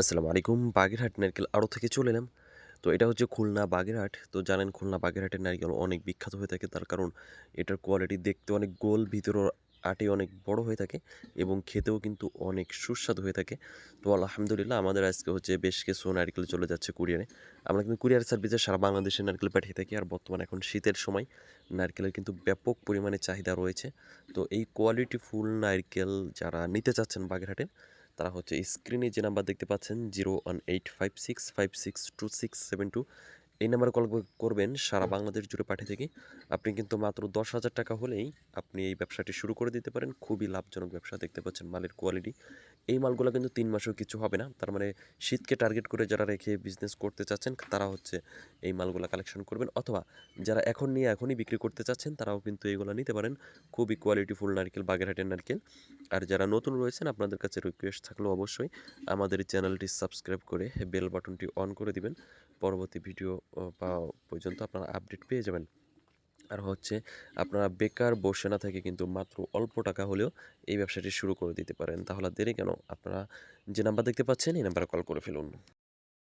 আসসালামু আলাইকুম। বাগেরহাট নারকেল আড়ত থেকে চলে এলাম। তো এটা হচ্ছে খুলনা বাগেরহাট। তো জানেন খুলনা বাগেরহাটের নারিকেল অনেক বিখ্যাত হয়ে থাকে। তার কারণ এটার কোয়ালিটি দেখতে অনেক গোল, ভিতরের আঁটি অনেক বড় হয়ে থাকে এবং খেতেও কিন্তু অনেক সুস্বাদু হয়ে থাকে। তো আলহামদুলিল্লাহ আমাদের আজকে হচ্ছে বেশ কিছু নারকেল চলে যাচ্ছে কুরিয়ারে। আমরা কিন্তু কুরিয়ার সার্ভিসে সারা বাংলাদেশে নারকেল পাঠিয়ে থাকি। আর বর্তমানে এখন শীতের সময় নারকেলের কিন্তু ব্যাপক পরিমাণে চাহিদা রয়েছে। তো এই কোয়ালিটি ফুল নারকেল যারা নিতে চাচ্ছেন বাগেরহাটের তারা হচ্ছে স্ক্রিনে যে নাম্বার দেখতে পাচ্ছেন 01856562672 এই নাম্বারে কল করবেন। সারা বাংলাদেশ জুড়ে পাঠিয়ে থাকি। আপনি কিন্তু মাত্র ১০,০০০ টাকা হলেই আপনি এই ব্যবসাটি শুরু করে দিতে পারেন। খুবই লাভজনক ব্যবসা। দেখতে পাচ্ছেন মালের কোয়ালিটি। এই মালগুলো কিন্তু ৩ মাসেও কিছু হবে না। তার মানে শীতকে টার্গেট করে যারা রেখে বিজনেস করতে চাচ্ছেন তারা হচ্ছে এই মালগুলা কালেকশন করবেন, অথবা যারা এখন নিয়ে এখনই বিক্রি করতে চাচ্ছেন তারাও কিন্তু এগুলো নিতে পারেন। খুবই কোয়ালিটিফুল নারকেল, বাগেরহাটের নারকেল। আর যারা নতুন রয়েছেন আপনাদের কাছে রিকোয়েস্ট থাকলেও অবশ্যই আমাদের এই চ্যানেলটি সাবস্ক্রাইব করে বেল বাটনটি অন করে দিবেন। পরবর্তী ভিডিও পাওয়া পর্যন্ত আপনারা আপডেট পেয়ে যাবেন। আর হচ্ছে আপনারা বেকার বসে না থেকে কিন্তু মাত্র অল্প টাকা হলেও এই ব্যবসাটি শুরু করে দিতে পারেন। তাহলে আর দেরি কেন? আপনারা যে নাম্বার দেখতে পাচ্ছেন এই নাম্বারে কল করে ফেলুন।